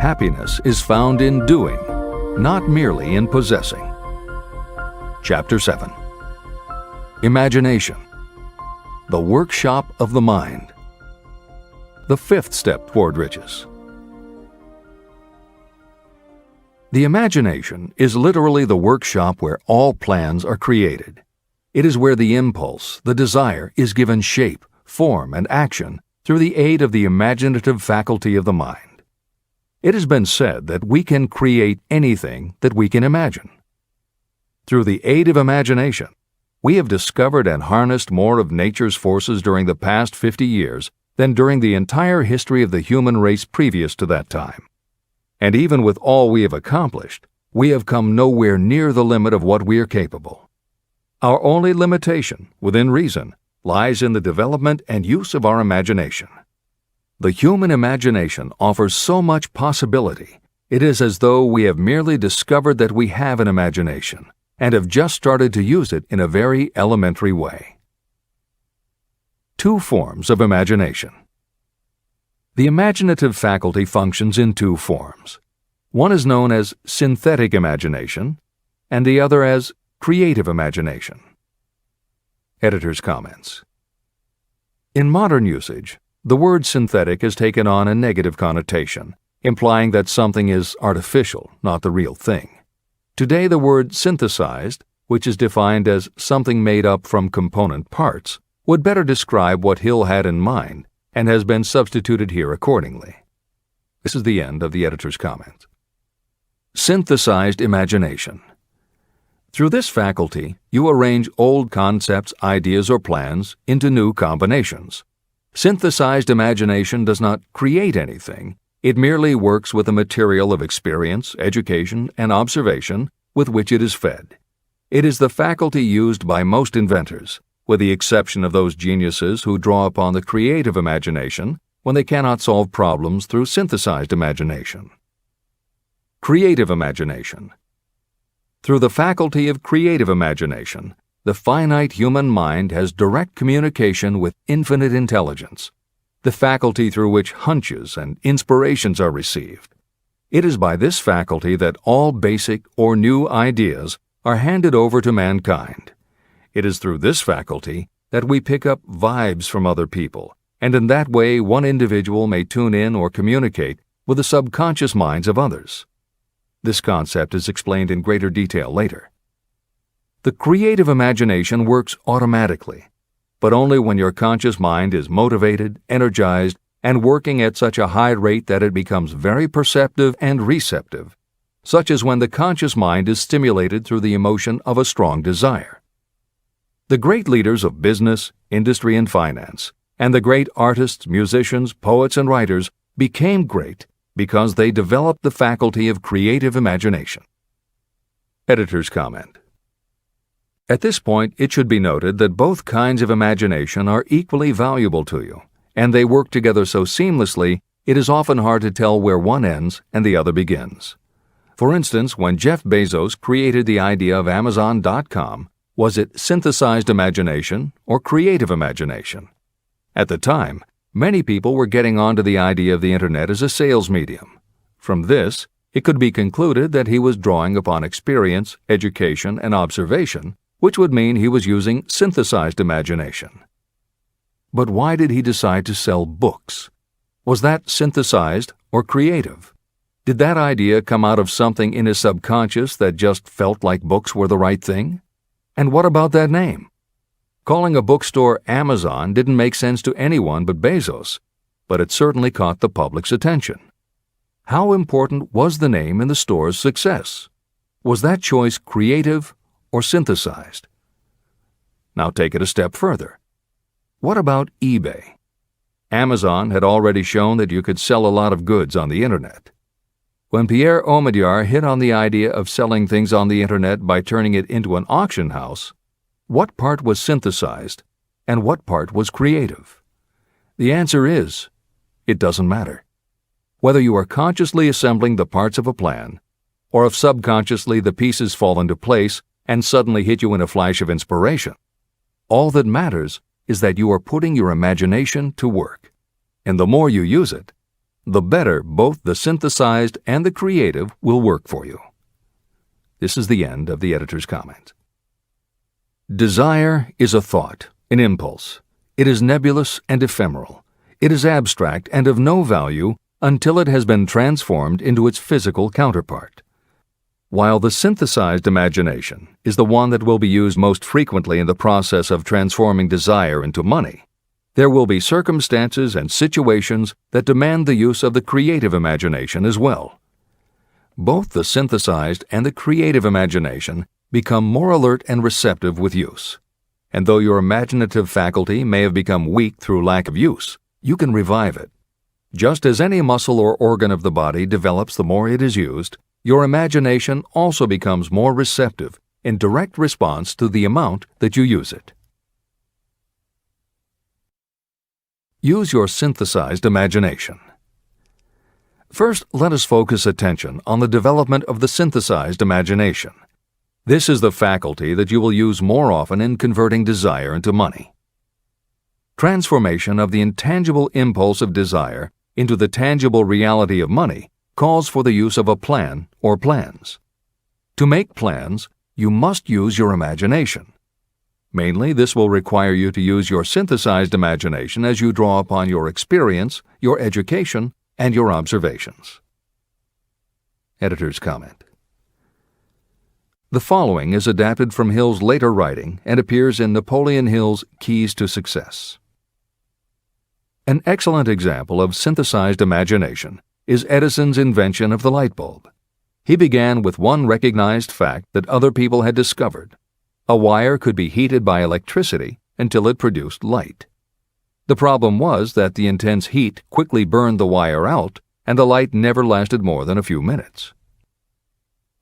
Happiness is found in doing, not merely in possessing. Chapter 7. Imagination. The workshop of the mind. The fifth step toward riches. The imagination is literally the workshop where all plans are created. It is where the impulse, the desire, is given shape, form, and action through the aid of the imaginative faculty of the mind. It has been said that we can create anything that we can imagine. Through the aid of imagination, we have discovered and harnessed more of nature's forces during the past 50 years than during the entire history of the human race previous to that time. And even with all we have accomplished, we have come nowhere near the limit of what we are capable. Our only limitation, within reason, lies in the development and use of our imagination. The human imagination offers so much possibility, it is as though we have merely discovered that we have an imagination and have just started to use it in a very elementary way. Two forms of imagination. The imaginative faculty functions in two forms. One is known as synthetic imagination, and the other as creative imagination. Editor's comments. In modern usage, the word synthetic has taken on a negative connotation, implying that something is artificial, not the real thing. Today, the word synthesized, which is defined as something made up from component parts, would better describe what Hill had in mind and has been substituted here accordingly. This is the end of the editor's comment. Synthesized imagination. Through this faculty, you arrange old concepts, ideas, or plans into new combinations. Synthesized imagination does not create anything. It merely works with the material of experience, education, and observation with which it is fed. It is the faculty used by most inventors, with the exception of those geniuses who draw upon the creative imagination when they cannot solve problems through synthesized imagination. Creative imagination. Through the faculty of creative imagination, the finite human mind has direct communication with infinite intelligence, the faculty through which hunches and inspirations are received. It is by this faculty that all basic or new ideas are handed over to mankind. It is through this faculty that we pick up vibes from other people, and in that way one individual may tune in or communicate with the subconscious minds of others. This concept is explained in greater detail later. The creative imagination works automatically, but only when your conscious mind is motivated, energized, and working at such a high rate that it becomes very perceptive and receptive, such as when the conscious mind is stimulated through the emotion of a strong desire. The great leaders of business, industry, and finance, and the great artists, musicians, poets, and writers became great because they developed the faculty of creative imagination. Editor's comment. At this point, it should be noted that both kinds of imagination are equally valuable to you, and they work together so seamlessly it is often hard to tell where one ends and the other begins. For instance, when Jeff Bezos created the idea of Amazon.com, was it synthesized imagination or creative imagination? At the time, many people were getting onto the idea of the Internet as a sales medium. From this, it could be concluded that he was drawing upon experience, education, and observation, which would mean he was using synthesized imagination. But why did he decide to sell books? Was that synthesized or creative? Did that idea come out of something in his subconscious that just felt like books were the right thing? And what about that name? Calling a bookstore Amazon didn't make sense to anyone but Bezos, but it certainly caught the public's attention. How important was the name in the store's success? Was that choice creative or synthesized? Now take it a step further. What about eBay? Amazon had already shown that you could sell a lot of goods on the Internet. When Pierre Omidyar hit on the idea of selling things on the Internet by turning it into an auction house, what part was synthesized and what part was creative? The answer is, it doesn't matter. Whether you are consciously assembling the parts of a plan, or if subconsciously the pieces fall into place and suddenly hit you in a flash of inspiration, all that matters is that you are putting your imagination to work. And the more you use it, the better both the synthesized and the creative will work for you. This is the end of the editor's comment. Desire is a thought, an impulse. It is nebulous and ephemeral. It is abstract and of no value until it has been transformed into its physical counterpart. While the synthesized imagination is the one that will be used most frequently in the process of transforming desire into money, there will be circumstances and situations that demand the use of the creative imagination as well. Both the synthesized and the creative imagination become more alert and receptive with use. And though your imaginative faculty may have become weak through lack of use, you can revive it. Just as any muscle or organ of the body develops the more it is used, your imagination also becomes more receptive in direct response to the amount that you use it. Use your synthesized imagination. First, let us focus attention on the development of the synthesized imagination. This is the faculty that you will use more often in converting desire into money. Transformation of the intangible impulse of desire into the tangible reality of money calls for the use of a plan or plans. To make plans, you must use your imagination. Mainly, this will require you to use your synthesized imagination as you draw upon your experience, your education, and your observations. Editor's comment. The following is adapted from Hill's later writing and appears in Napoleon Hill's Keys to Success. An excellent example of synthesized imagination is Edison's invention of the light bulb. He began with one recognized fact that other people had discovered. A wire could be heated by electricity until it produced light. The problem was that the intense heat quickly burned the wire out, and the light never lasted more than a few minutes.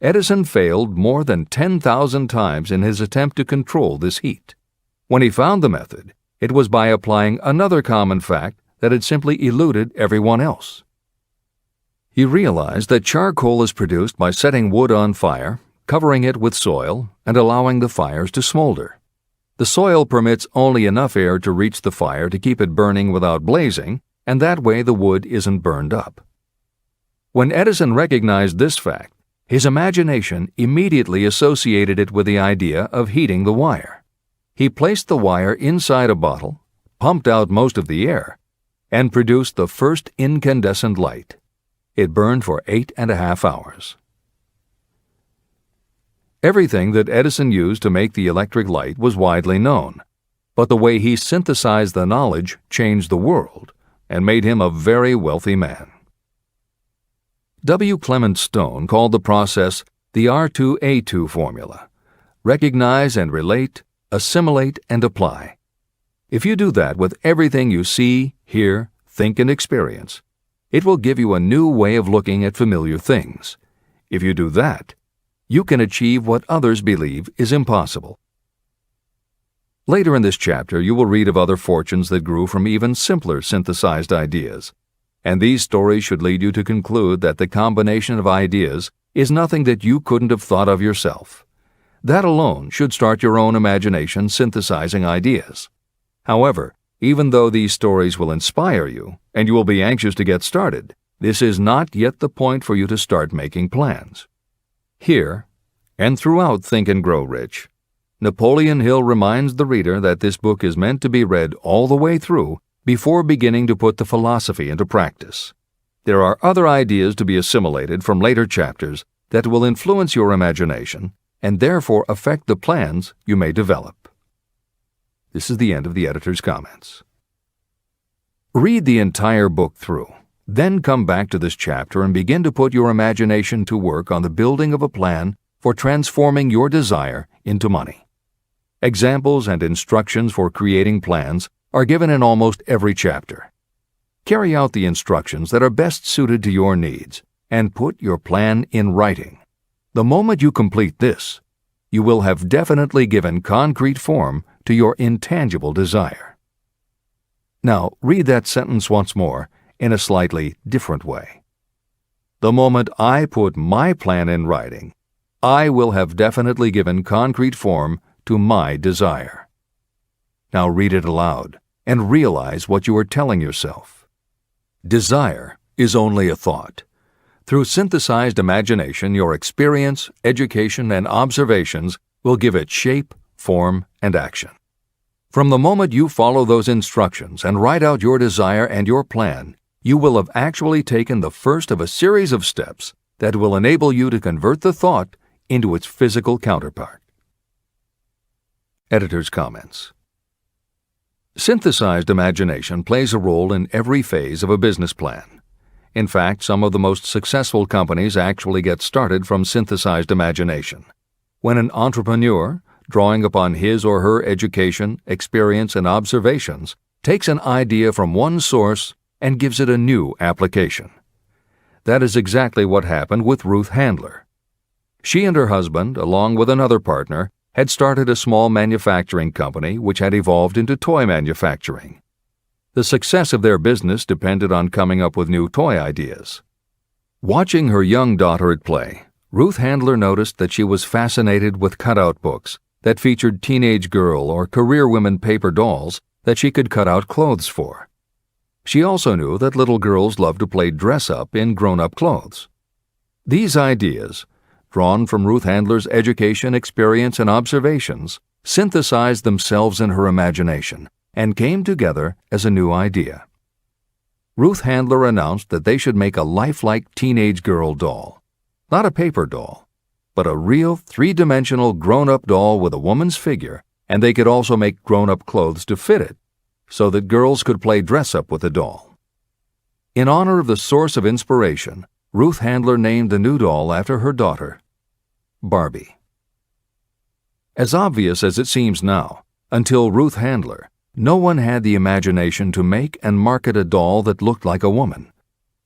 Edison failed more than 10,000 times in his attempt to control this heat. When he found the method, it was by applying another common fact that had simply eluded everyone else. He realized that charcoal is produced by setting wood on fire, covering it with soil, and allowing the fires to smolder. The soil permits only enough air to reach the fire to keep it burning without blazing, and that way the wood isn't burned up. When Edison recognized this fact, his imagination immediately associated it with the idea of heating the wire. He placed the wire inside a bottle, pumped out most of the air, and produced the first incandescent light. It burned for 8.5 hours. Everything that Edison used to make the electric light was widely known, but the way he synthesized the knowledge changed the world and made him a very wealthy man. W. Clement Stone called the process the R2A2 formula: recognize and relate, assimilate and apply. If you do that with everything you see, hear, think, and experience, it will give you a new way of looking at familiar things. If you do that, you can achieve what others believe is impossible. Later in this chapter, you will read of other fortunes that grew from even simpler synthesized ideas, and these stories should lead you to conclude that the combination of ideas is nothing that you couldn't have thought of yourself. That alone should start your own imagination synthesizing ideas. However, even though these stories will inspire you, and you will be anxious to get started, this is not yet the point for you to start making plans. Here, and throughout Think and Grow Rich, Napoleon Hill reminds the reader that this book is meant to be read all the way through before beginning to put the philosophy into practice. There are other ideas to be assimilated from later chapters that will influence your imagination and therefore affect the plans you may develop. This is the end of the editor's comments. Read the entire book through. Then come back to this chapter and begin to put your imagination to work on the building of a plan for transforming your desire into money. Examples and instructions for creating plans are given in almost every chapter. Carry out the instructions that are best suited to your needs and put your plan in writing. The moment you complete this, you will have definitely given concrete form to your intangible desire. Now, read that sentence once more in a slightly different way. The moment I put my plan in writing, I will have definitely given concrete form to my desire. Now read it aloud and realize what you are telling yourself. Desire is only a thought. Through synthesized imagination, your experience, education, and observations will give it shape, form, and action. From the moment you follow those instructions and write out your desire and your plan, you will have actually taken the first of a series of steps that will enable you to convert the thought into its physical counterpart. Editor's comments. Synthesized imagination plays a role in every phase of a business plan. In fact, some of the most successful companies actually get started from synthesized imagination. When an entrepreneur, drawing upon his or her education, experience, and observations, takes an idea from one source and gives it a new application. That is exactly what happened with Ruth Handler. She and her husband, along with another partner, had started a small manufacturing company which had evolved into toy manufacturing. The success of their business depended on coming up with new toy ideas. Watching her young daughter at play, Ruth Handler noticed that she was fascinated with cutout books that featured teenage girl or career women paper dolls that she could cut out clothes for. She also knew that little girls loved to play dress-up in grown-up clothes. These ideas, drawn from Ruth Handler's education, experience, and observations, synthesized themselves in her imagination and came together as a new idea. Ruth Handler announced that they should make a lifelike teenage girl doll, not a paper doll, but a real three-dimensional grown-up doll with a woman's figure, and they could also make grown-up clothes to fit it, so that girls could play dress-up with the doll. In honor of the source of inspiration, Ruth Handler named the new doll after her daughter, Barbie. As obvious as it seems now, until Ruth Handler, no one had the imagination to make and market a doll that looked like a woman,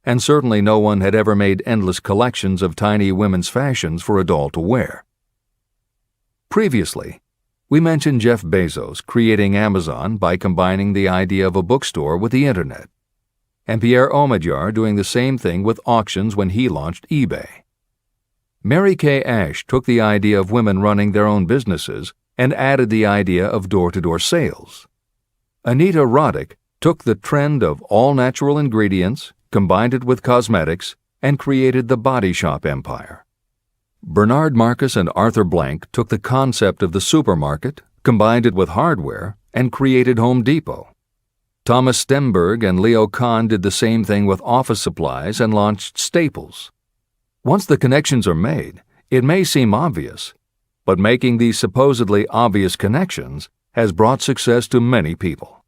and certainly no one had ever made endless collections of tiny women's fashions for a doll to wear. Previously, we mentioned Jeff Bezos creating Amazon by combining the idea of a bookstore with the Internet, and Pierre Omidyar doing the same thing with auctions when he launched eBay. Mary Kay Ash took the idea of women running their own businesses and added the idea of door-to-door sales. Anita Roddick took the trend of all-natural ingredients, combined it with cosmetics, and created the body shop empire. Bernard Marcus and Arthur Blank took the concept of the supermarket, combined it with hardware, and created Home Depot. Thomas Stemberg and Leo Kahn did the same thing with office supplies and launched Staples. Once the connections are made, it may seem obvious, but making these supposedly obvious connections has brought success to many people.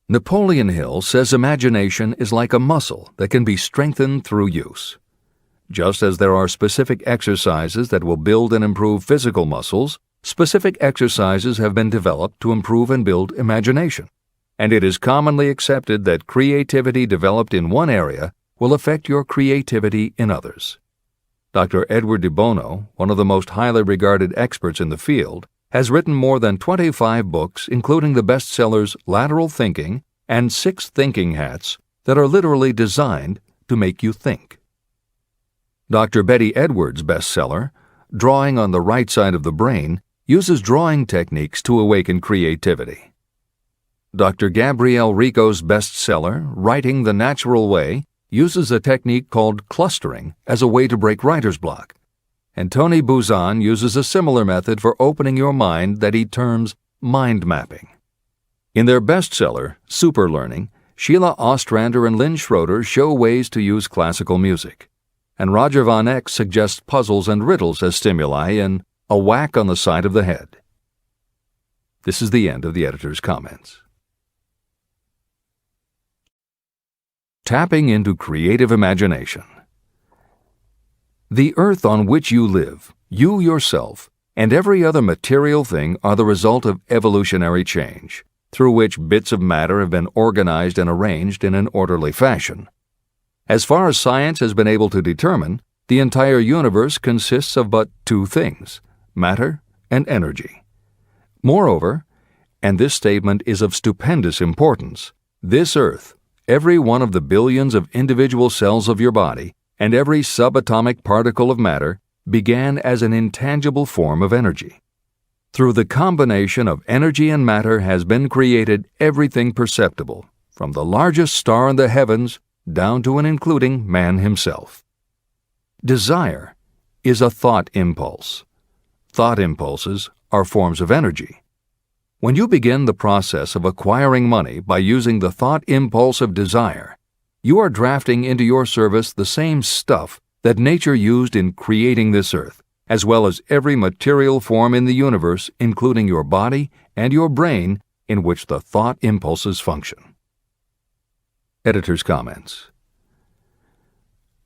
Napoleon Hill says imagination is like a muscle that can be strengthened through use. Just as there are specific exercises that will build and improve physical muscles, specific exercises have been developed to improve and build imagination, and it is commonly accepted that creativity developed in one area will affect your creativity in others. Dr. Edward de Bono, one of the most highly regarded experts in the field, has written more than 25 books, including the bestsellers Lateral Thinking and 6 Thinking Hats, that are literally designed to make you think. Dr. Betty Edwards' bestseller, Drawing on the Right Side of the Brain, uses drawing techniques to awaken creativity. Dr. Gabrielle Rico's bestseller, Writing the Natural Way, uses a technique called clustering as a way to break writer's block. And Tony Buzan uses a similar method for opening your mind that he terms mind mapping. In their bestseller, Super Learning, Sheila Ostrander and Lynn Schroeder show ways to use classical music, and Roger Von Eck suggests puzzles and riddles as stimuli in A Whack on the Side of the Head. This is the end of the editor's comments. Tapping into creative imagination. The earth on which you live, you yourself, and every other material thing are the result of evolutionary change, through which bits of matter have been organized and arranged in an orderly fashion. As far as science has been able to determine, the entire universe consists of but 2 things, matter and energy. Moreover, and this statement is of stupendous importance, this earth, every one of the billions of individual cells of your body, and every subatomic particle of matter began as an intangible form of energy. Through the combination of energy and matter has been created everything perceptible, from the largest star in the heavens down to and including man himself. Desire is a thought impulse. Thought impulses are forms of energy. When you begin the process of acquiring money by using the thought impulse of desire, you are drafting into your service the same stuff that nature used in creating this earth, as well as every material form in the universe, including your body and your brain, in which the thought impulses function. Editor's comments.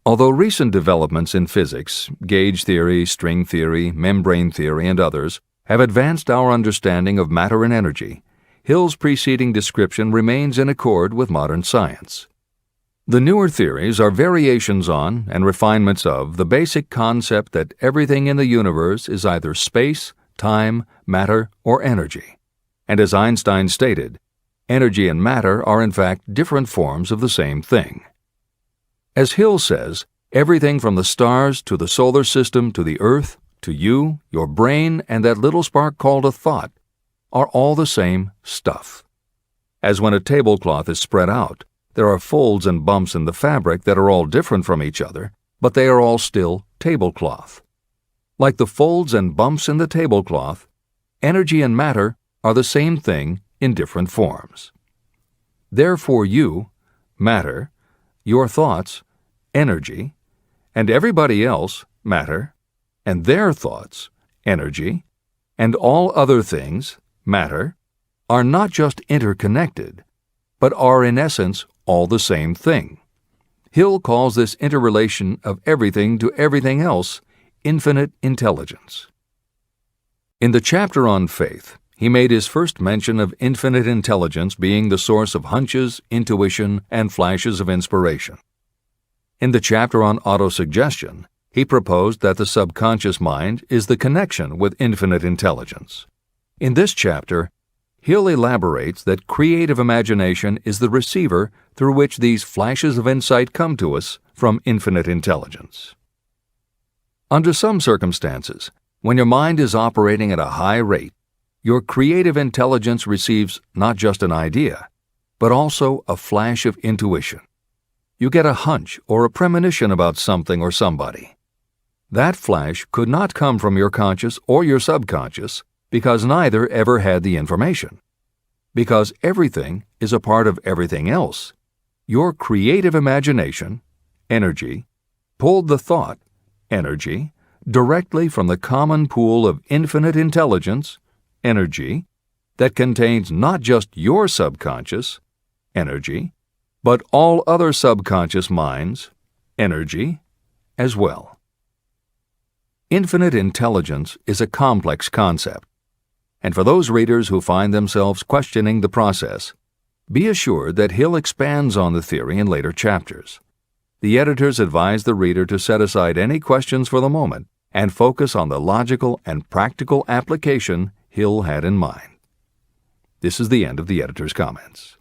Although recent developments in physics, gauge theory, string theory, membrane theory, and others, have advanced our understanding of matter and energy, Hill's preceding description remains in accord with modern science. The newer theories are variations on and refinements of the basic concept that everything in the universe is either space, time, matter, or energy. And as Einstein stated, energy and matter are in fact different forms of the same thing. As Hill says, everything from the stars to the solar system to the earth, to you, your brain, and that little spark called a thought, are all the same stuff. As when a tablecloth is spread out, there are folds and bumps in the fabric that are all different from each other, but they are all still tablecloth. Like the folds and bumps in the tablecloth, energy and matter are the same thing in different forms. Therefore you, matter, your thoughts, energy, and everybody else, matter, and their thoughts, energy, and all other things, matter, are not just interconnected, but are in essence all the same thing. Hill calls this interrelation of everything to everything else infinite intelligence. In the chapter on faith, he made his first mention of infinite intelligence being the source of hunches, intuition, and flashes of inspiration. In the chapter on autosuggestion, he proposed that the subconscious mind is the connection with infinite intelligence. In this chapter, Hill elaborates that creative imagination is the receiver through which these flashes of insight come to us from infinite intelligence. Under some circumstances, when your mind is operating at a high rate, your creative intelligence receives not just an idea, but also a flash of intuition. You get a hunch or a premonition about something or somebody. That flash could not come from your conscious or your subconscious because neither ever had the information. Because everything is a part of everything else, your creative imagination, energy, pulled the thought, energy, directly from the common pool of infinite intelligence, energy, that contains not just your subconscious, energy, but all other subconscious minds, energy, as well. Infinite intelligence is a complex concept, and for those readers who find themselves questioning the process, be assured that Hill expands on the theory in later chapters. The editors advise the reader to set aside any questions for the moment and focus on the logical and practical application Hill had in mind. This is the end of the editor's comments.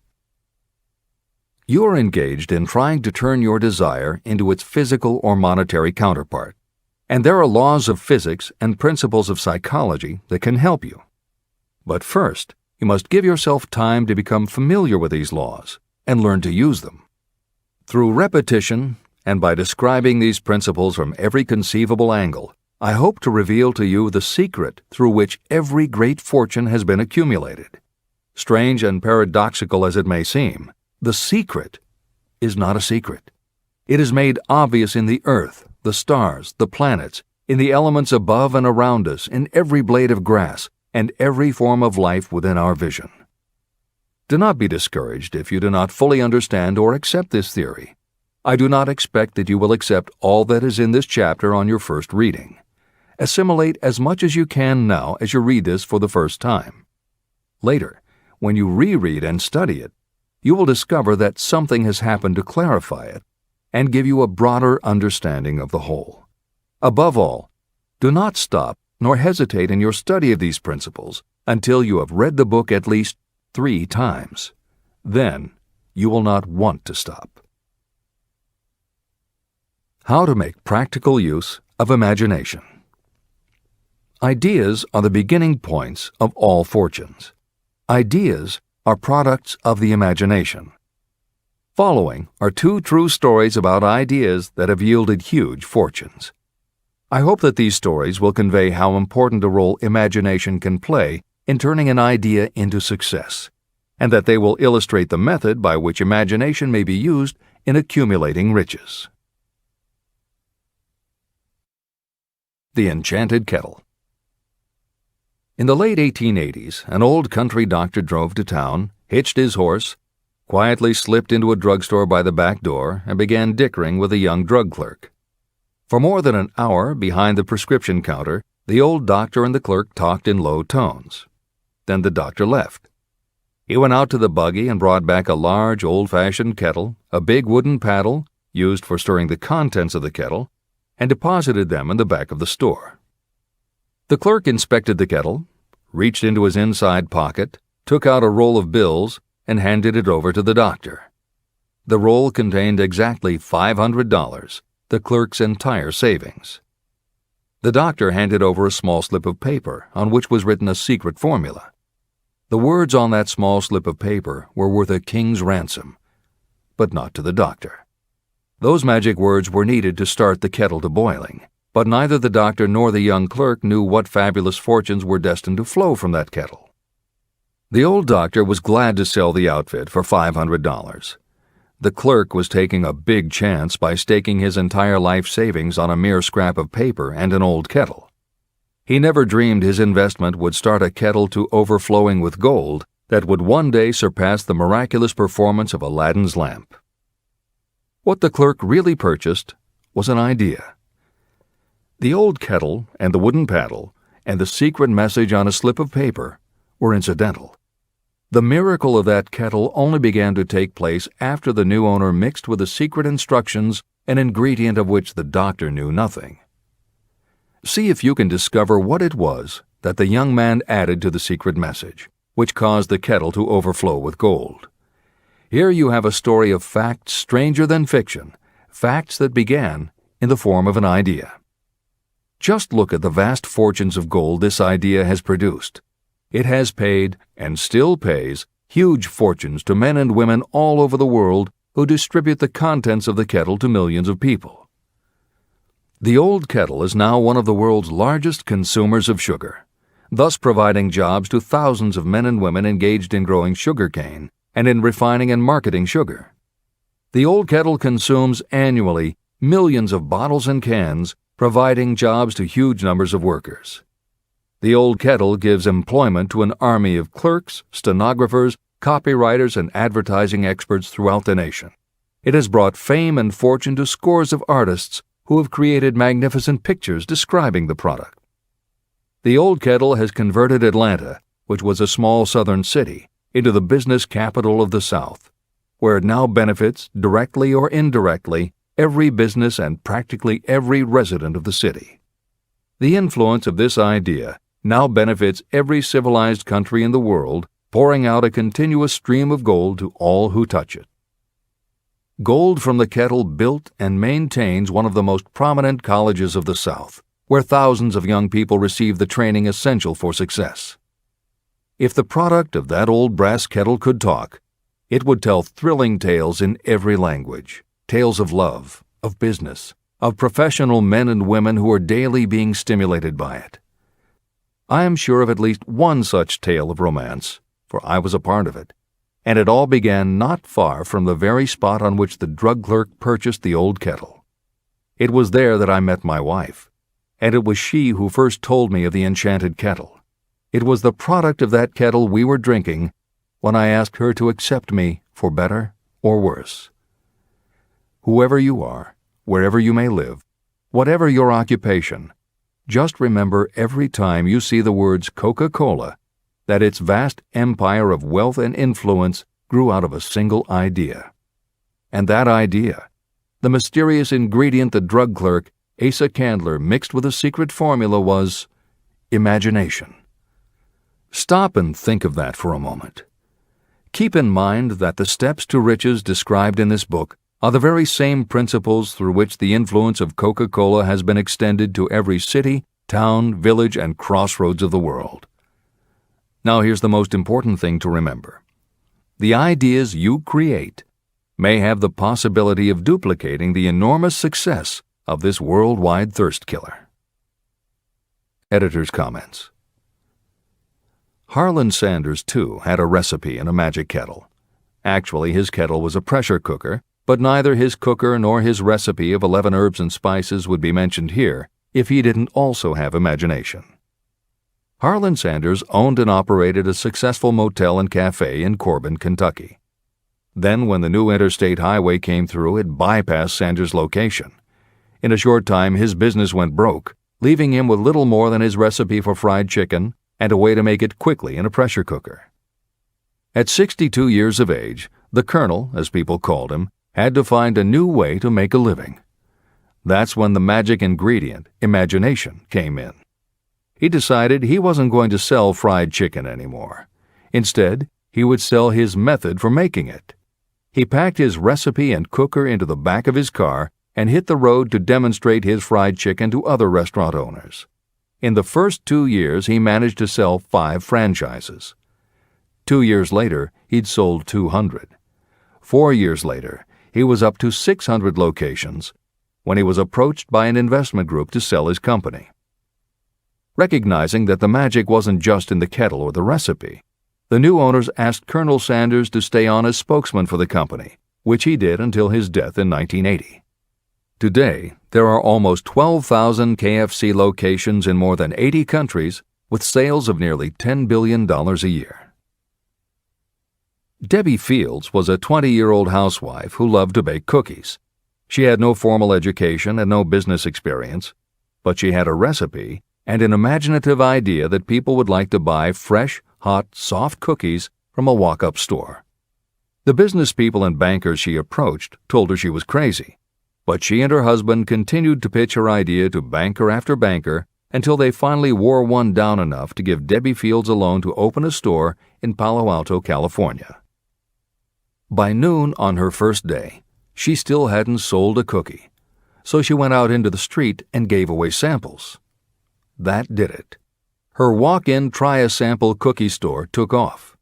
You are engaged in trying to turn your desire into its physical or monetary counterpart, and there are laws of physics and principles of psychology that can help you. But first, you must give yourself time to become familiar with these laws and learn to use them. Through repetition, and by describing these principles from every conceivable angle, I hope to reveal to you the secret through which every great fortune has been accumulated. Strange and paradoxical as it may seem, the secret is not a secret. It is made obvious in the earth, the stars, the planets, in the elements above and around us, in every blade of grass, and every form of life within our vision. Do not be discouraged if you do not fully understand or accept this theory. I do not expect that you will accept all that is in this chapter on your first reading. Assimilate as much as you can now as you read this for the first time. Later, when you reread and study it, you will discover that something has happened to clarify it and give you a broader understanding of the whole. Above all, do not stop nor hesitate in your study of these principles until you have read the book at least 3 times. Then you will not want to stop. How to make practical use of imagination. Ideas are the beginning points of all fortunes. Ideas are products of the imagination. Following are 2 true stories about ideas that have yielded huge fortunes. I hope that these stories will convey how important a role imagination can play in turning an idea into success, and that they will illustrate the method by which imagination may be used in accumulating riches. The Enchanted Kettle. In the late 1880s, an old country doctor drove to town, hitched his horse, quietly slipped into a drugstore by the back door, and began dickering with a young drug clerk. For more than an hour behind the prescription counter, the old doctor and the clerk talked in low tones. Then the doctor left. He went out to the buggy and brought back a large, old-fashioned kettle, a big wooden paddle, used for stirring the contents of the kettle, and deposited them in the back of the store. The clerk inspected the kettle, reached into his inside pocket, took out a roll of bills, and handed it over to the doctor. The roll contained exactly $500, the clerk's entire savings. The doctor handed over a small slip of paper on which was written a secret formula. The words on that small slip of paper were worth a king's ransom, but not to the doctor. Those magic words were needed to start the kettle to boiling, but neither the doctor nor the young clerk knew what fabulous fortunes were destined to flow from that kettle. The old doctor was glad to sell the outfit for $500. The clerk was taking a big chance by staking his entire life savings on a mere scrap of paper and an old kettle. He never dreamed his investment would start a kettle to overflowing with gold that would one day surpass the miraculous performance of Aladdin's lamp. What the clerk really purchased was an idea. The old kettle and the wooden paddle and the secret message on a slip of paper were incidental. The miracle of that kettle only began to take place after the new owner mixed with the secret instructions an ingredient of which the doctor knew nothing. See if you can discover what it was that the young man added to the secret message, which caused the kettle to overflow with gold. Here you have a story of facts stranger than fiction, facts that began in the form of an idea. Just look at the vast fortunes of gold this idea has produced. It has paid, and still pays, huge fortunes to men and women all over the world who distribute the contents of the kettle to millions of people. The old kettle is now one of the world's largest consumers of sugar, thus providing jobs to thousands of men and women engaged in growing sugarcane and in refining and marketing sugar. The old kettle consumes annually millions of bottles and cans, providing jobs to huge numbers of workers. The old kettle gives employment to an army of clerks, stenographers, copywriters, and advertising experts throughout the nation. It has brought fame and fortune to scores of artists who have created magnificent pictures describing the product. The old kettle has converted Atlanta, which was a small southern city, into the business capital of the South, where it now benefits, directly or indirectly, every business and practically every resident of the city. The influence of this idea now benefits every civilized country in the world, pouring out a continuous stream of gold to all who touch it. Gold from the kettle built and maintains one of the most prominent colleges of the South, where thousands of young people receive the training essential for success. If the product of that old brass kettle could talk, it would tell thrilling tales in every language, tales of love, of business, of professional men and women who are daily being stimulated by it. I am sure of at least one such tale of romance, for I was a part of it, and it all began not far from the very spot on which the drug clerk purchased the old kettle. It was there that I met my wife, and it was she who first told me of the enchanted kettle. It was the product of that kettle we were drinking when I asked her to accept me for better or worse. Whoever you are, wherever you may live, whatever your occupation, just remember every time you see the words Coca-Cola that its vast empire of wealth and influence grew out of a single idea. And that idea, the mysterious ingredient the drug clerk, Asa Candler, mixed with a secret formula, was imagination. Stop and think of that for a moment. Keep in mind that the steps to riches described in this book are the very same principles through which the influence of Coca-Cola has been extended to every city, town, village, and crossroads of the world. Now here's the most important thing to remember. The ideas you create may have the possibility of duplicating the enormous success of this worldwide thirst killer. Editor's comments. Harlan Sanders, too, had a recipe in a magic kettle. Actually, his kettle was a pressure cooker, but neither his cooker nor his recipe of 11 herbs and spices would be mentioned here if he didn't also have imagination. Harlan Sanders owned and operated a successful motel and cafe in Corbin, Kentucky. Then, when the new interstate highway came through, it bypassed Sanders' location. In a short time, his business went broke, leaving him with little more than his recipe for fried chicken and a way to make it quickly in a pressure cooker. At 62 years of age, the Colonel, as people called him, had to find a new way to make a living. That's when the magic ingredient, imagination, came in. He decided he wasn't going to sell fried chicken anymore. Instead, he would sell his method for making it. He packed his recipe and cooker into the back of his car and hit the road to demonstrate his fried chicken to other restaurant owners. In the first 2 years, he managed to sell 5 franchises. 2 years later, he'd sold 200. 4 years later, he was up to 600 locations when he was approached by an investment group to sell his company. Recognizing that the magic wasn't just in the kettle or the recipe, the new owners asked Colonel Sanders to stay on as spokesman for the company, which he did until his death in 1980. Today, there are almost 12,000 KFC locations in more than 80 countries with sales of nearly $10 billion a year. Debbie Fields was a 20-year-old housewife who loved to bake cookies. She had no formal education and no business experience, but she had a recipe and an imaginative idea that people would like to buy fresh, hot, soft cookies from a walk-up store. The business people and bankers she approached told her she was crazy, but she and her husband continued to pitch her idea to banker after banker until they finally wore one down enough to give Debbie Fields a loan to open a store in Palo Alto, California. By noon on her first day, she still hadn't sold a cookie, so she went out into the street and gave away samples. That did it. Her walk-in try-a-sample cookie store took off.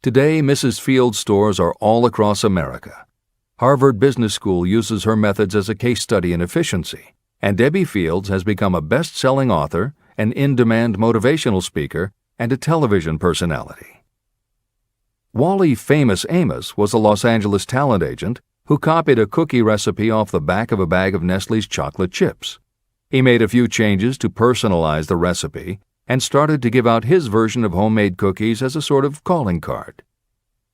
Today, Mrs. Fields' stores are all across America. Harvard Business School uses her methods as a case study in efficiency, and Debbie Fields has become a best-selling author, an in-demand motivational speaker, and a television personality. Wally Famous Amos was a Los Angeles talent agent who copied a cookie recipe off the back of a bag of Nestle's chocolate chips. He made a few changes to personalize the recipe and started to give out his version of homemade cookies as a sort of calling card.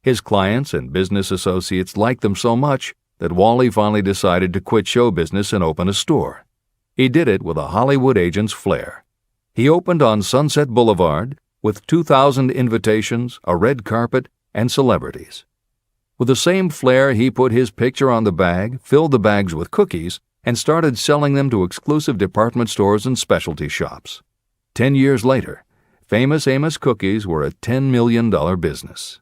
His clients and business associates liked them so much that Wally finally decided to quit show business and open a store. He did it with a Hollywood agent's flair. He opened on Sunset Boulevard with 2,000 invitations, a red carpet, and celebrities. With the same flair, he put his picture on the bag, filled the bags with cookies, and started selling them to exclusive department stores and specialty shops. 10 years later, Famous Amos cookies were a $10 million business.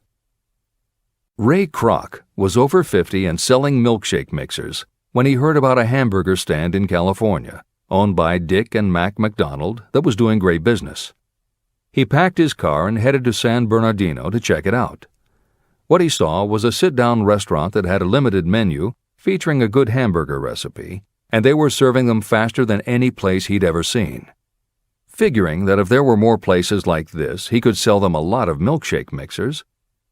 Ray Kroc was over 50 and selling milkshake mixers when he heard about a hamburger stand in California, owned by Dick and Mac McDonald, that was doing great business. He packed his car and headed to San Bernardino to check it out. What he saw was a sit-down restaurant that had a limited menu featuring a good hamburger recipe, and they were serving them faster than any place he'd ever seen. Figuring that if there were more places like this, he could sell them a lot of milkshake mixers,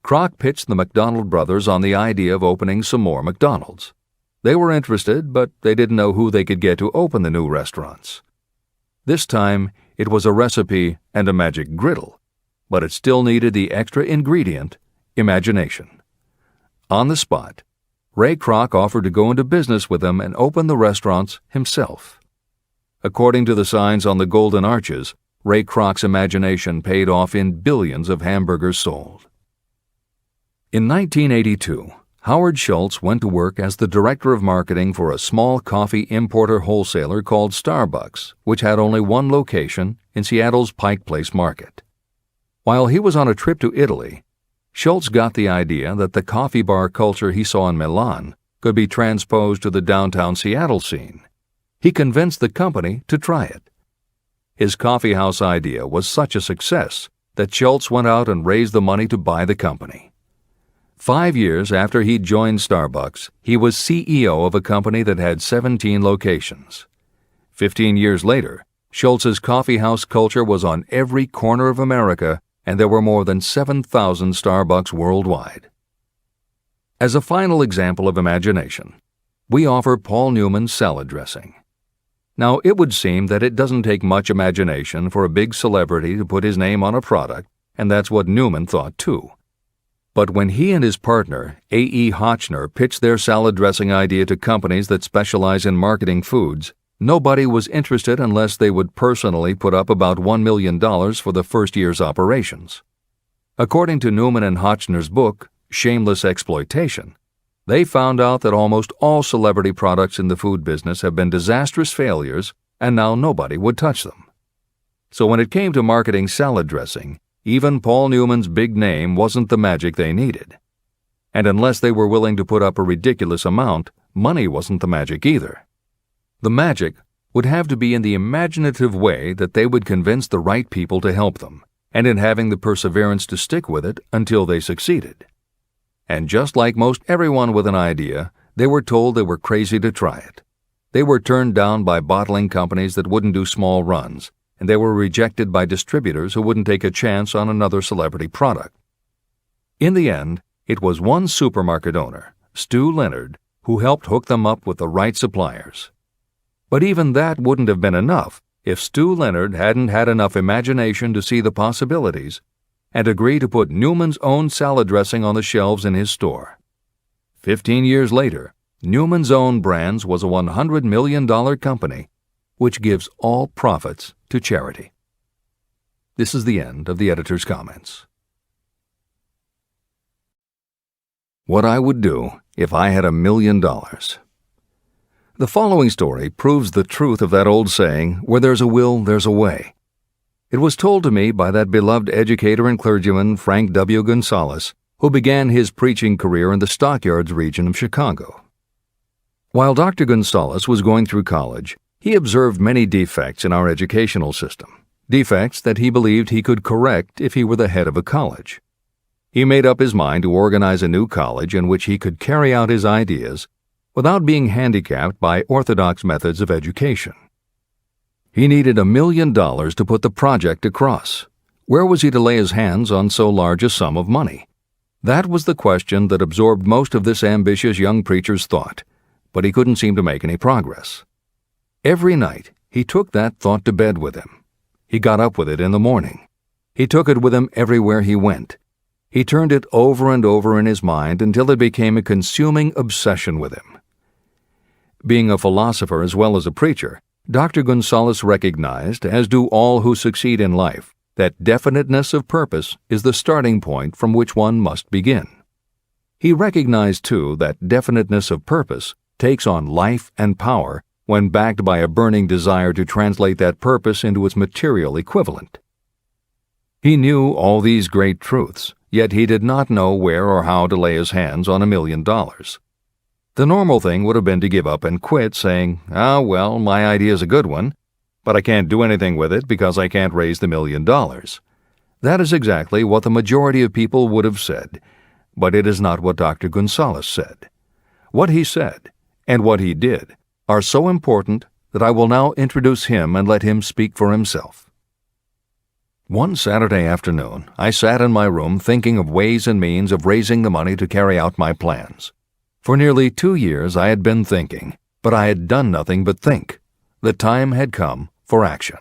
Kroc pitched the McDonald brothers on the idea of opening some more McDonald's. They were interested, but they didn't know who they could get to open the new restaurants. This time, it was a recipe and a magic griddle, but it still needed the extra ingredient, imagination. On the spot, Ray Kroc offered to go into business with them and open the restaurants himself. According to the signs on the golden arches, Ray Kroc's imagination paid off in billions of hamburgers sold. In 1982, Howard Schultz went to work as the director of marketing for a small coffee importer wholesaler called Starbucks, which had only one location in Seattle's Pike Place Market. While he was on a trip to Italy, Schultz got the idea that the coffee bar culture he saw in Milan could be transposed to the downtown Seattle scene. He convinced the company to try it. His coffeehouse idea was such a success that Schultz went out and raised the money to buy the company. 5 years after he'd joined Starbucks, he was CEO of a company that had 17 locations. 15 years later, Schultz's coffeehouse culture was on every corner of America, and there were more than 7,000 Starbucks worldwide. As a final example of imagination, we offer Paul Newman's salad dressing. Now, it would seem that it doesn't take much imagination for a big celebrity to put his name on a product, and that's what Newman thought too. But when he and his partner, A.E. Hotchner, pitched their salad dressing idea to companies that specialize in marketing foods, nobody was interested unless they would personally put up about $1 million for the first year's operations. According to Newman and Hotchner's book, Shameless Exploitation, they found out that almost all celebrity products in the food business have been disastrous failures, and now nobody would touch them. So when it came to marketing salad dressing, even Paul Newman's big name wasn't the magic they needed. And unless they were willing to put up a ridiculous amount, money wasn't the magic either. The magic would have to be in the imaginative way that they would convince the right people to help them, and in having the perseverance to stick with it until they succeeded. And just like most everyone with an idea, they were told they were crazy to try it. They were turned down by bottling companies that wouldn't do small runs, and they were rejected by distributors who wouldn't take a chance on another celebrity product. In the end, it was one supermarket owner, Stu Leonard, who helped hook them up with the right suppliers. But even that wouldn't have been enough if Stu Leonard hadn't had enough imagination to see the possibilities and agree to put Newman's own salad dressing on the shelves in his store. 15 years later, Newman's Own Brands was a $100 million company, which gives all profits to charity. This is the end of the editor's comments. What I would do if I had $1 million. The following story proves the truth of that old saying, where there's a will, there's a way. It was told to me by that beloved educator and clergyman Frank W. Gonzalez, who began his preaching career in the Stockyards region of Chicago. While Dr. Gonzalez was going through college, he observed many defects in our educational system, defects that he believed he could correct if he were the head of a college. He made up his mind to organize a new college in which he could carry out his ideas without being handicapped by orthodox methods of education. He needed $1 million to put the project across. Where was he to lay his hands on so large a sum of money? That was the question that absorbed most of this ambitious young preacher's thought, but he couldn't seem to make any progress. Every night, he took that thought to bed with him. He got up with it in the morning. He took it with him everywhere he went. He turned it over and over in his mind until it became a consuming obsession with him. Being a philosopher as well as a preacher, Dr. Gonzalez recognized, as do all who succeed in life, that definiteness of purpose is the starting point from which one must begin. He recognized, too, that definiteness of purpose takes on life and power when backed by a burning desire to translate that purpose into its material equivalent. He knew all these great truths, yet he did not know where or how to lay his hands on $1 million. The normal thing would have been to give up and quit, saying, well, my idea's a good one, but I can't do anything with it because I can't raise the $1 million. That is exactly what the majority of people would have said, but it is not what Dr. Gonzalez said. What he said, and what he did, are so important that I will now introduce him and let him speak for himself. One Saturday afternoon, I sat in my room thinking of ways and means of raising the money to carry out my plans. For nearly 2 years I had been thinking, but I had done nothing but think. The time had come for action.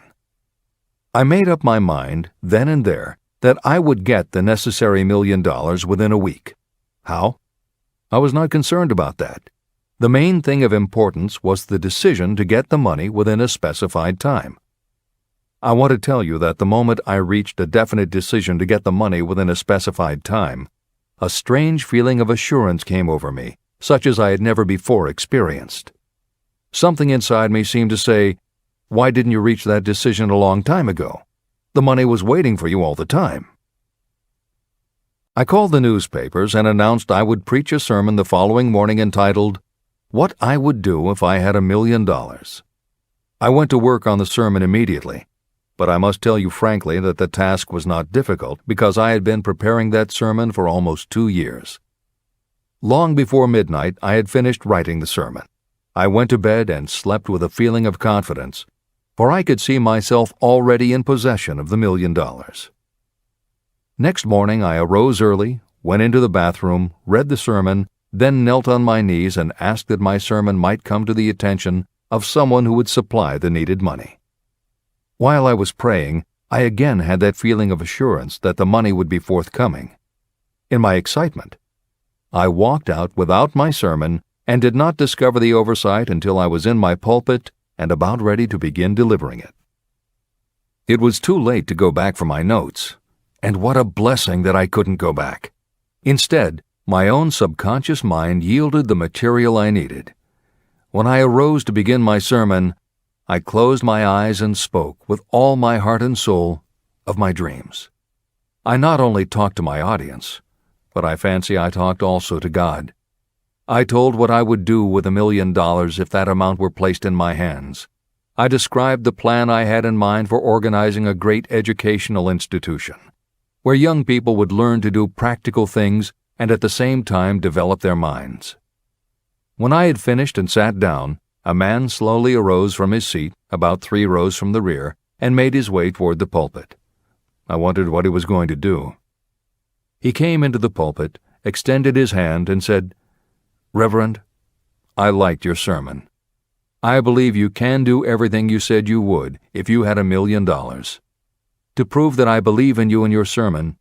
I made up my mind, then and there, that I would get the necessary $1 million within a week. How? I was not concerned about that. The main thing of importance was the decision to get the money within a specified time. I want to tell you that the moment I reached a definite decision to get the money within a specified time, a strange feeling of assurance came over me, such as I had never before experienced. Something inside me seemed to say, "Why didn't you reach that decision a long time ago? The money was waiting for you all the time." I called the newspapers and announced I would preach a sermon the following morning entitled, "What I Would Do If I Had $1 Million." I went to work on the sermon immediately, but I must tell you frankly that the task was not difficult because I had been preparing that sermon for almost 2 years. Long before midnight, I had finished writing the sermon. I went to bed and slept with a feeling of confidence, for I could see myself already in possession of the $1 million. Next morning, I arose early, went into the bathroom, read the sermon, then knelt on my knees and asked that my sermon might come to the attention of someone who would supply the needed money. While I was praying, I again had that feeling of assurance that the money would be forthcoming. In my excitement, I walked out without my sermon and did not discover the oversight until I was in my pulpit and about ready to begin delivering it. It was too late to go back for my notes, and what a blessing that I couldn't go back. Instead, my own subconscious mind yielded the material I needed. When I arose to begin my sermon, I closed my eyes and spoke with all my heart and soul of my dreams. I not only talked to my audience, but I fancy I talked also to God. I told what I would do with $1 million if that amount were placed in my hands. I described the plan I had in mind for organizing a great educational institution, where young people would learn to do practical things and at the same time develop their minds. When I had finished and sat down, a man slowly arose from his seat, about 3 rows from the rear, and made his way toward the pulpit. I wondered what he was going to do. He came into the pulpit, extended his hand, and said, "Reverend, I liked your sermon. I believe you can do everything you said you would if you had $1 million. To prove that I believe in you and your sermon,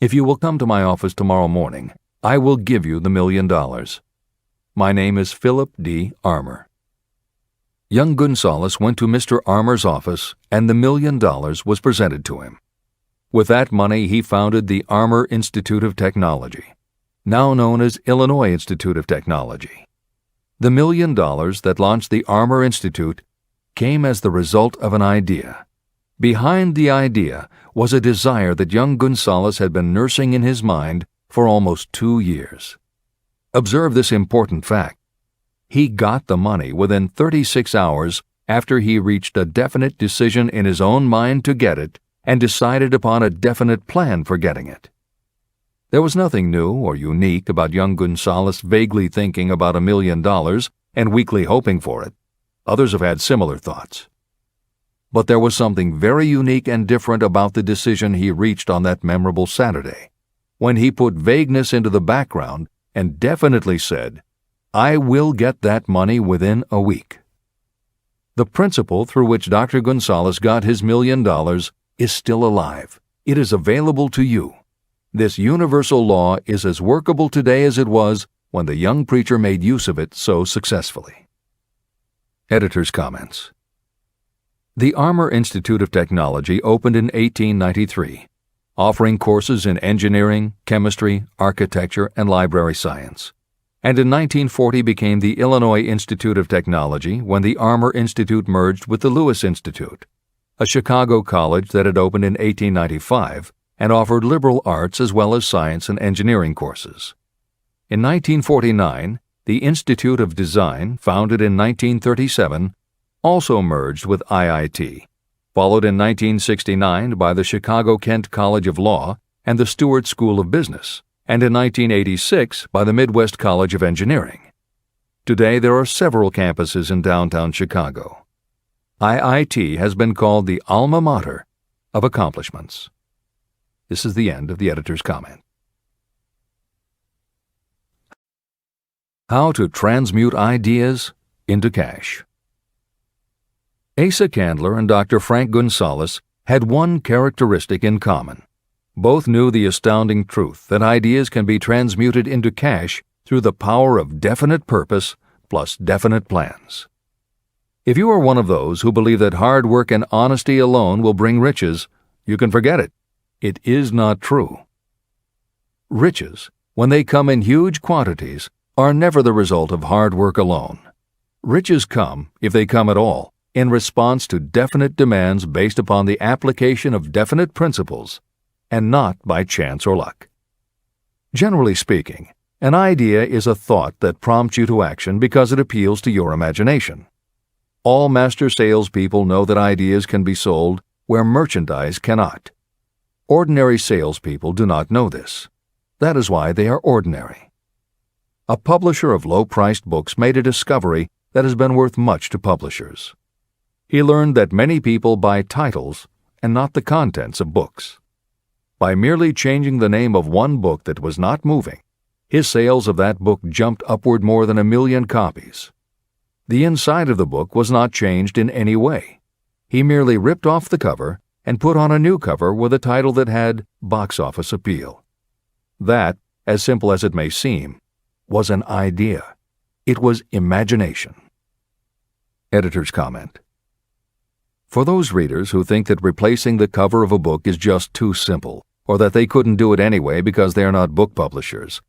if you will come to my office tomorrow morning, I will give you the $1 million. My name is Philip D. Armour." Young Gonzalez went to Mr. Armour's office, and the $1 million was presented to him. With that money, he founded the Armour Institute of Technology, now known as Illinois Institute of Technology. The $1 million that launched the Armour Institute came as the result of an idea. Behind the idea was a desire that young Gonzalez had been nursing in his mind for almost 2 years. Observe this important fact. He got the money within 36 hours after he reached a definite decision in his own mind to get it and decided upon a definite plan for getting it. There was nothing new or unique about young Gonzalez vaguely thinking about $1 million and weakly hoping for it. Others have had similar thoughts. But there was something very unique and different about the decision he reached on that memorable Saturday, when he put vagueness into the background and definitely said, "I will get that money within a week." The principle through which Dr. Gonzalez got his $1 million is still alive. It is available to you. This universal law is as workable today as it was when the young preacher made use of it so successfully. Editor's comments. The Armour Institute of Technology opened in 1893, offering courses in engineering, chemistry, architecture, and library science, and in 1940 became the Illinois Institute of Technology when the Armour Institute merged with the Lewis Institute, a Chicago college that had opened in 1895 and offered liberal arts as well as science and engineering courses. In 1949, the Institute of Design, founded in 1937, also merged with IIT, followed in 1969 by the Chicago-Kent College of Law and the Stewart School of Business, and in 1986 by the Midwest College of Engineering. Today there are several campuses in downtown Chicago. IIT has been called the alma mater of accomplishments. This is the end of the editor's comment. How to transmute ideas into cash. Asa Candler and Dr. Frank Gonzalez had one characteristic in common. Both knew the astounding truth that ideas can be transmuted into cash through the power of definite purpose plus definite plans. If you are one of those who believe that hard work and honesty alone will bring riches, you can forget it. It is not true. Riches, when they come in huge quantities, are never the result of hard work alone. Riches come, if they come at all, in response to definite demands based upon the application of definite principles, and not by chance or luck. Generally speaking, an idea is a thought that prompts you to action because it appeals to your imagination. All master salespeople know that ideas can be sold where merchandise cannot. Ordinary salespeople do not know this. That is why they are ordinary. a publisher of low-priced books made a discovery that has been worth much to publishers. He learned that many people buy titles and not the contents of books. By merely changing the name of one book that was not moving, his sales of that book jumped upward more than 1 million copies. The inside of the book was not changed in any way. He merely ripped off the cover and put on a new cover with a title that had box office appeal. That, as simple as it may seem, was an idea. It was imagination. Editor's comment. For those readers who think that replacing the cover of a book is just too simple, or that they couldn't do it anyway because they are not book publishers,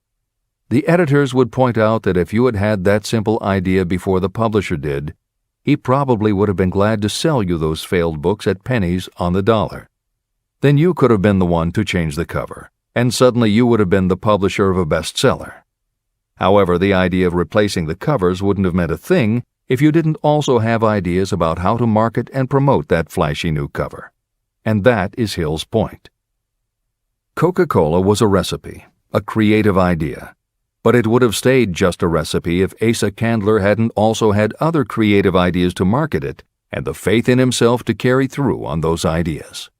the editors would point out that if you had had that simple idea before the publisher did, he probably would have been glad to sell you those failed books at pennies on the dollar. Then you could have been the one to change the cover, and suddenly you would have been the publisher of a bestseller. However, the idea of replacing the covers wouldn't have meant a thing if you didn't also have ideas about how to market and promote that flashy new cover. And that is Hill's point. Coca-Cola was a recipe, a creative idea. But it would have stayed just a recipe if Asa Candler hadn't also had other creative ideas to market it and the faith in himself to carry through on those ideas.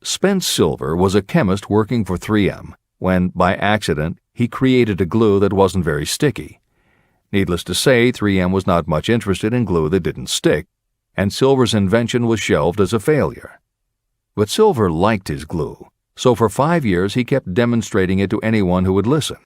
Spence Silver was a chemist working for 3M when, by accident, he created a glue that wasn't very sticky. Needless to say, 3M was not much interested in glue that didn't stick, and Silver's invention was shelved as a failure. But Silver liked his glue, so for 5 years he kept demonstrating it to anyone who would listen.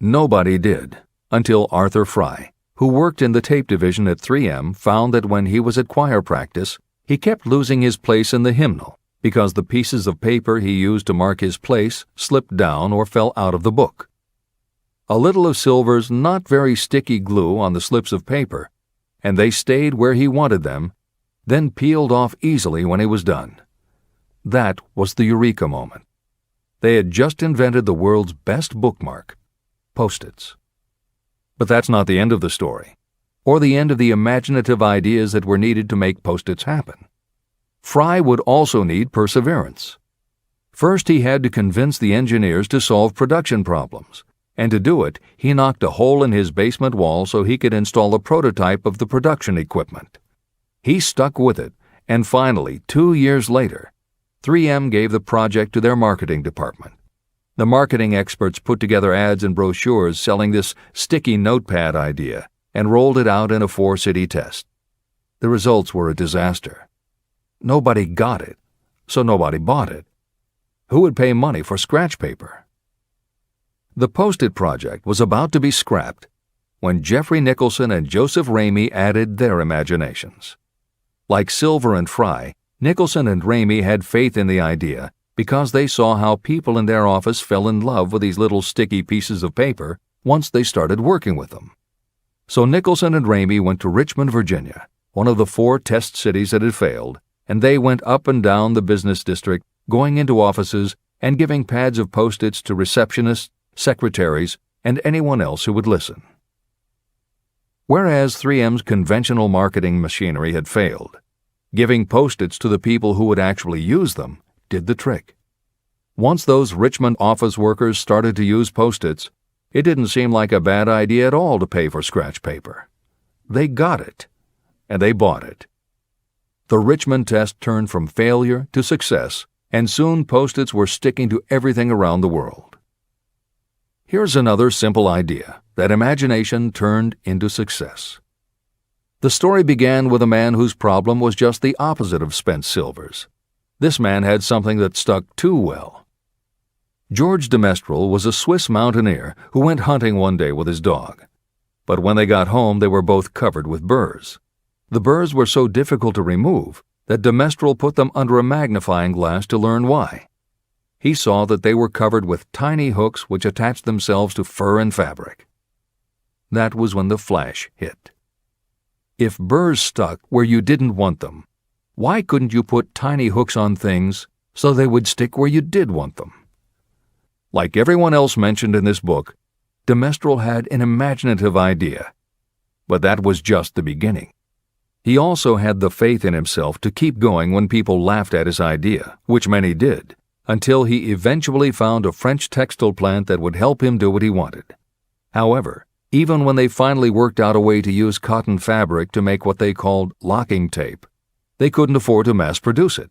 Nobody did, until Arthur Fry, who worked in the tape division at 3M, found that when he was at choir practice, he kept losing his place in the hymnal because the pieces of paper he used to mark his place slipped down or fell out of the book. A little of Silver's not very sticky glue on the slips of paper, and they stayed where he wanted them, then peeled off easily when he was done. That was the eureka moment. They had just invented the world's best bookmark, Post-its. But that's not the end of the story, or the end of the imaginative ideas that were needed to make Post-its happen. Fry would also need perseverance. First, he had to convince the engineers to solve production problems, and to do it, he knocked a hole in his basement wall so he could install a prototype of the production equipment. He stuck with it, and finally, 2 years later, 3M gave the project to their marketing department. The marketing experts put together ads and brochures selling this sticky notepad idea and rolled it out in a 4-city test. The results were a disaster. Nobody got it, so nobody bought it. Who would pay money for scratch paper? The Post-it project was about to be scrapped when Jeffrey Nicholson and Joseph Ramey added their imaginations. Like Silver and Fry, Nicholson and Ramey had faith in the idea because they saw how people in their office fell in love with these little sticky pieces of paper once they started working with them. So Nicholson and Ramey went to Richmond, Virginia, one of the 4 test cities that had failed, and they went up and down the business district, going into offices and giving pads of Post-its to receptionists, secretaries, and anyone else who would listen. Whereas 3M's conventional marketing machinery had failed, giving Post-its to the people who would actually use them did the trick. Once those Richmond office workers started to use Post-its, it didn't seem like a bad idea at all to pay for scratch paper. They got it, and they bought it. The Richmond test turned from failure to success, and soon Post-its were sticking to everything around the world. Here's another simple idea that imagination turned into success. The story began with a man whose problem was just the opposite of Spence Silver's. This man had something that stuck too well. George de Mestral was a Swiss mountaineer who went hunting one day with his dog. But when they got home, they were both covered with burrs. The burrs were so difficult to remove that de Mestral put them under a magnifying glass to learn why. He saw that they were covered with tiny hooks which attached themselves to fur and fabric. That was when the flash hit. If burrs stuck where you didn't want them, why couldn't you put tiny hooks on things so they would stick where you did want them? Like everyone else mentioned in this book, de Mestral had an imaginative idea. But that was just the beginning. He also had the faith in himself to keep going when people laughed at his idea, which many did, until he eventually found a French textile plant that would help him do what he wanted. However, even when they finally worked out a way to use cotton fabric to make what they called locking tape, they couldn't afford to mass produce it.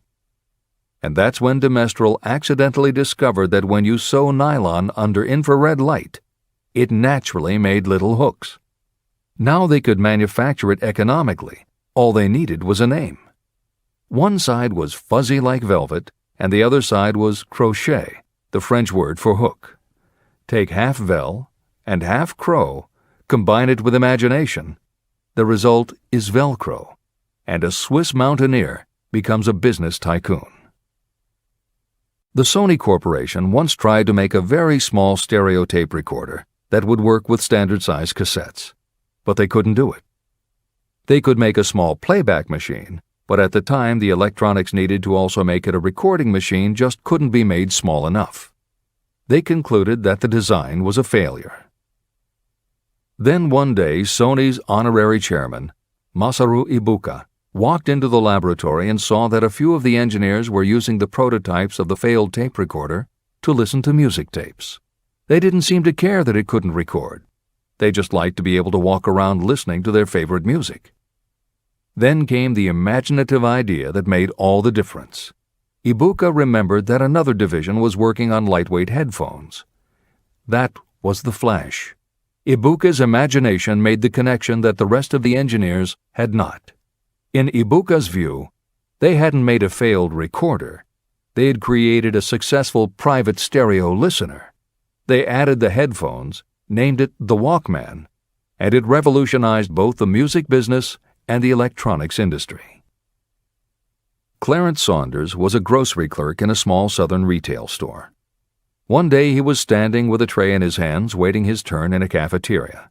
And that's when de Mestral accidentally discovered that when you sew nylon under infrared light, it naturally made little hooks. Now they could manufacture it economically. All they needed was a name. One side was fuzzy like velvet, and the other side was crochet, the French word for hook. Take half vel and half crow, combine it with imagination. The result is Velcro, and a Swiss mountaineer becomes a business tycoon. The Sony Corporation once tried to make a very small stereo tape recorder that would work with standard-size cassettes, but they couldn't do it. They could make a small playback machine, but at the time the electronics needed to also make it a recording machine just couldn't be made small enough. They concluded that the design was a failure. Then one day, Sony's honorary chairman, Masaru Ibuka, walked into the laboratory and saw that a few of the engineers were using the prototypes of the failed tape recorder to listen to music tapes. They didn't seem to care that it couldn't record. They just liked to be able to walk around listening to their favorite music. Then came the imaginative idea that made all the difference. Ibuka remembered that another division was working on lightweight headphones. That was the Flash. Ibuka's imagination made the connection that the rest of the engineers had not. In Ibuka's view, they hadn't made a failed recorder. They had created a successful private stereo listener. They added the headphones, named it the Walkman, and it revolutionized both the music business and the electronics industry. Clarence Saunders was a grocery clerk in a small southern retail store. One day he was standing with a tray in his hands waiting his turn in a cafeteria.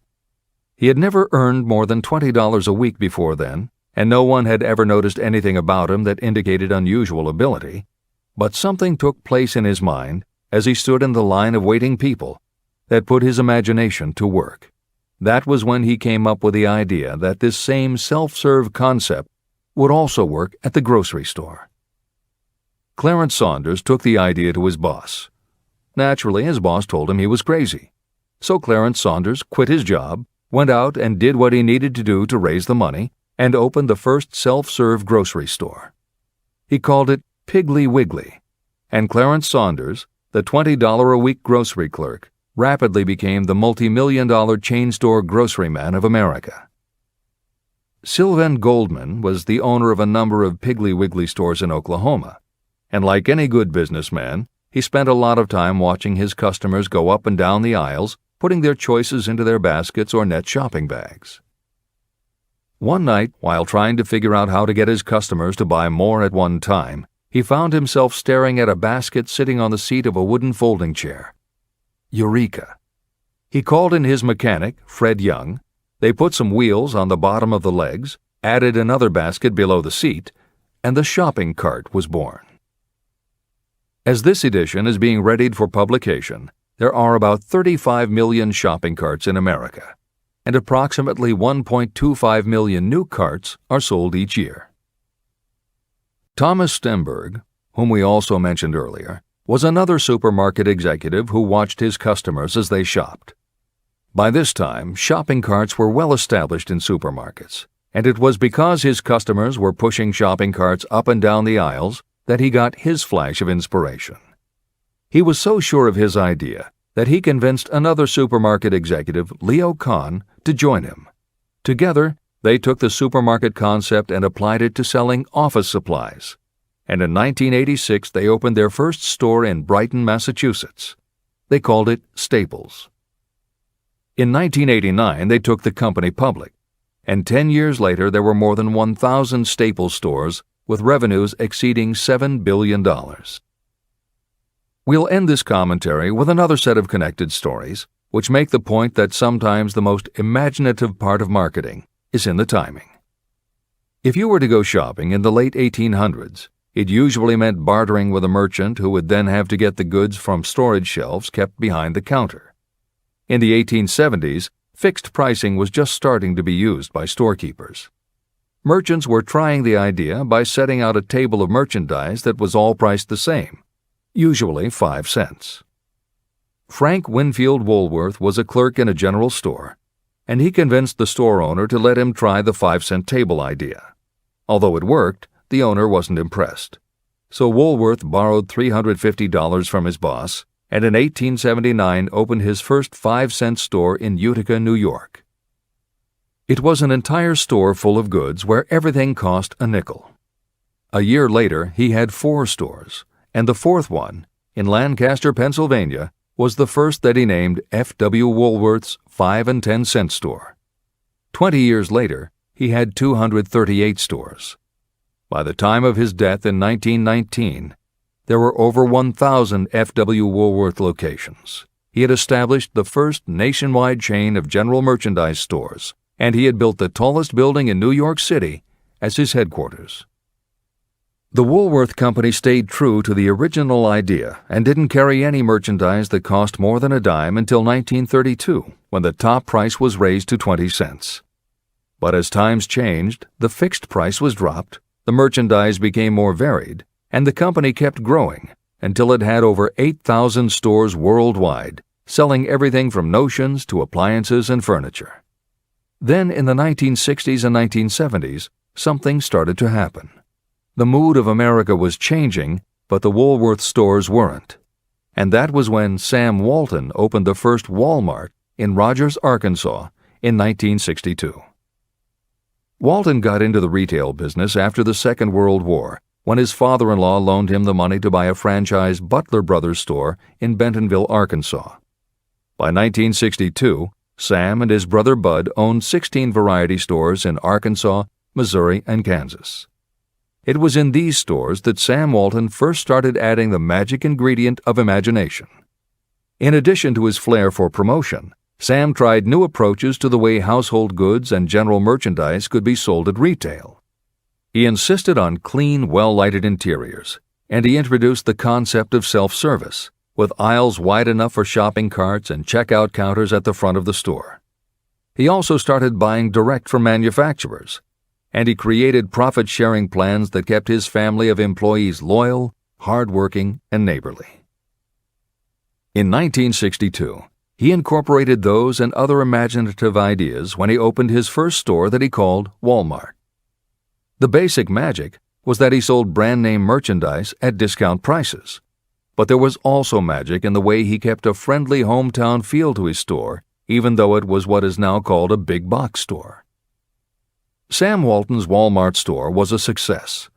He had never earned more than $20 a week before then, and no one had ever noticed anything about him that indicated unusual ability, but something took place in his mind as he stood in the line of waiting people that put his imagination to work. That was when he came up with the idea that this same self-serve concept would also work at the grocery store. Clarence Saunders took the idea to his boss. Naturally, his boss told him he was crazy. So Clarence Saunders quit his job, went out and did what he needed to do to raise the money, and opened the first self-serve grocery store. He called it Piggly Wiggly, and Clarence Saunders, the $20-a-week grocery clerk, rapidly became the multi-million-dollar chain store groceryman of America. Sylvan Goldman was the owner of a number of Piggly Wiggly stores in Oklahoma, and like any good businessman, he spent a lot of time watching his customers go up and down the aisles, putting their choices into their baskets or net shopping bags. One night, while trying to figure out how to get his customers to buy more at one time, he found himself staring at a basket sitting on the seat of a wooden folding chair. Eureka! He called in his mechanic, Fred Young. They put some wheels on the bottom of the legs, added another basket below the seat, and the shopping cart was born. As this edition is being readied for publication, there are about 35 million shopping carts in America, and approximately 1.25 million new carts are sold each year. Thomas Stemberg, whom we also mentioned earlier, was another supermarket executive who watched his customers as they shopped. By this time, shopping carts were well established in supermarkets, and it was because his customers were pushing shopping carts up and down the aisles that he got his flash of inspiration. He was so sure of his idea that he convinced another supermarket executive, Leo Kahn, to join him. Together, they took the supermarket concept and applied it to selling office supplies. And in 1986, they opened their first store in Brighton, Massachusetts. They called it Staples. In 1989, they took the company public, and 10 years later, there were more than 1,000 Staples stores with revenues exceeding $7 billion. We'll end this commentary with another set of connected stories, which make the point that sometimes the most imaginative part of marketing is in the timing. If you were to go shopping in the late 1800s, it usually meant bartering with a merchant who would then have to get the goods from storage shelves kept behind the counter. In the 1870s, fixed pricing was just starting to be used by storekeepers. Merchants were trying the idea by setting out a table of merchandise that was all priced the same, usually 5 cents. Frank Winfield Woolworth was a clerk in a general store, and he convinced the store owner to let him try the 5-cent table idea. Although it worked, the owner wasn't impressed. So Woolworth borrowed $350 from his boss, and in 1879 opened his first 5-cent store in Utica, New York. It was an entire store full of goods where everything cost a nickel. A year later, he had 4 stores, and the 4th one, in Lancaster, Pennsylvania, was the first that he named F.W. Woolworth's 5 and 10 cent store. 20 years later, he had 238 stores. By the time of his death in 1919, there were over 1,000 F.W. Woolworth locations. He had established the first nationwide chain of general merchandise stores, and he had built the tallest building in New York City as his headquarters. The Woolworth Company stayed true to the original idea and didn't carry any merchandise that cost more than a dime until 1932, when the top price was raised to 20 cents. But as times changed, the fixed price was dropped, the merchandise became more varied, and the company kept growing until it had over 8,000 stores worldwide, selling everything from notions to appliances and furniture. Then in the 1960s and 1970s, something started to happen. The mood of America was changing, but the Woolworth stores weren't. And that was when Sam Walton opened the first Walmart in Rogers, Arkansas, in 1962. Walton got into the retail business after the Second World War, when his father-in-law loaned him the money to buy a franchise Butler Brothers store in Bentonville, Arkansas. By 1962, Sam and his brother Bud owned 16 variety stores in Arkansas, Missouri, and Kansas. It was in these stores that Sam Walton first started adding the magic ingredient of imagination. In addition to his flair for promotion, Sam tried new approaches to the way household goods and general merchandise could be sold at retail. He insisted on clean, well-lighted interiors, and he introduced the concept of self-service, with aisles wide enough for shopping carts and checkout counters at the front of the store. He also started buying direct from manufacturers, and he created profit-sharing plans that kept his family of employees loyal, hard-working, and neighborly. In 1962, he incorporated those and other imaginative ideas when he opened his first store that he called Walmart. The basic magic was that he sold brand-name merchandise at discount prices, but there was also magic in the way he kept a friendly hometown feel to his store, even though it was what is now called a big box store. Sam Walton's Walmart store was a success,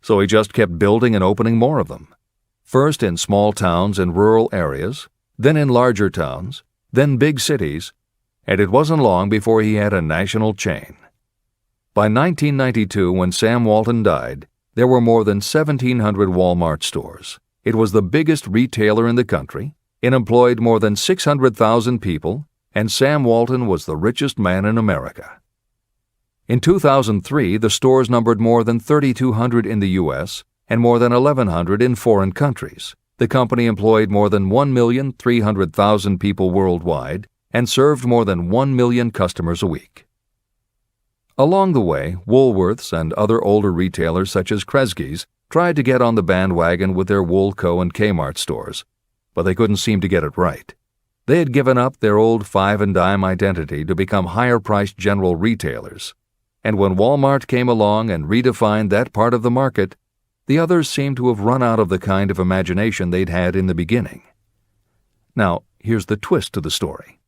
so he just kept building and opening more of them, first in small towns and rural areas, then in larger towns, then big cities, and it wasn't long before he had a national chain. By 1992, when Sam Walton died, there were more than 1,700 Walmart stores. It was the biggest retailer in the country, it employed more than 600,000 people, and Sam Walton was the richest man in America. In 2003, the stores numbered more than 3,200 in the U.S. and more than 1,100 in foreign countries. The company employed more than 1,300,000 people worldwide and served more than 1 million customers a week. Along the way, Woolworths and other older retailers such as Kresge's tried to get on the bandwagon with their Woolco and Kmart stores, but they couldn't seem to get it right. They had given up their old 5 and dime identity to become higher-priced general retailers. And when Walmart came along and redefined that part of the market, the others seemed to have run out of the kind of imagination they'd had in the beginning. Now, here's the twist to the story.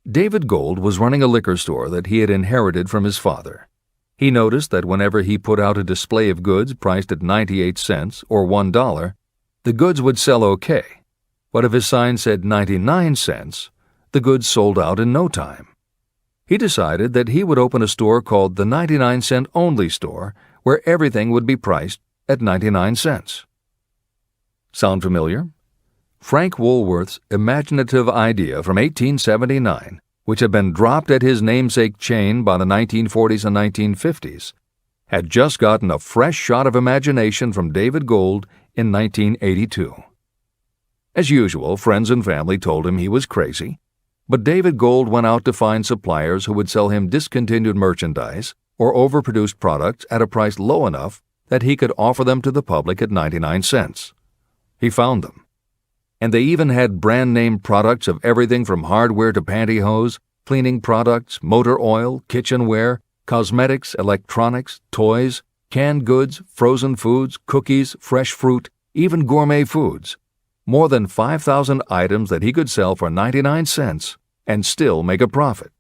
David Gold was running a liquor store that he had inherited from his father. He noticed that whenever he put out a display of goods priced at 98 cents or $1, the goods would sell okay, but if his sign said 99 cents, the goods sold out in no time. He decided that he would open a store called the 99-cent only store, where everything would be priced at 99 cents. Sound familiar? Frank Woolworth's imaginative idea from 1879, which had been dropped at his namesake chain by the 1940s and 1950s, had just gotten a fresh shot of imagination from David Gold in 1982. As usual, friends and family told him he was crazy, but David Gold went out to find suppliers who would sell him discontinued merchandise or overproduced products at a price low enough that he could offer them to the public at 99 cents. He found them. And they even had brand-name products of everything from hardware to pantyhose, cleaning products, motor oil, kitchenware, cosmetics, electronics, toys, canned goods, frozen foods, cookies, fresh fruit, even gourmet foods. More than 5,000 items that he could sell for 99 cents and still make a profit.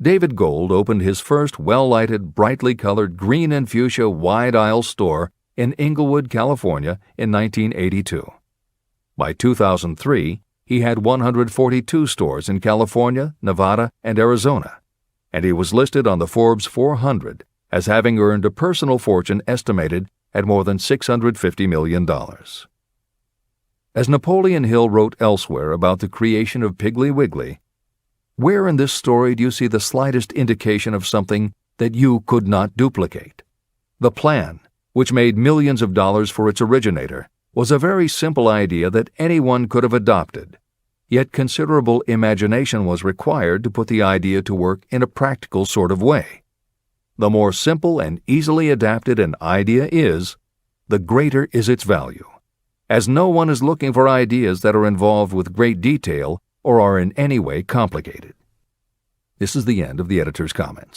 David Gold opened his first well-lighted, brightly colored green and fuchsia wide-aisle store in Inglewood, California in 1982. By 2003, he had 142 stores in California, Nevada, and Arizona, and he was listed on the Forbes 400 as having earned a personal fortune estimated at more than $650 million. As Napoleon Hill wrote elsewhere about the creation of Piggly Wiggly, where in this story do you see the slightest indication of something that you could not duplicate? The plan, which made millions of dollars for its originator, was a very simple idea that anyone could have adopted, yet considerable imagination was required to put the idea to work in a practical sort of way. The more simple and easily adapted an idea is, the greater is its value, as no one is looking for ideas that are involved with great detail or are in any way complicated. This is the end of the editor's comments.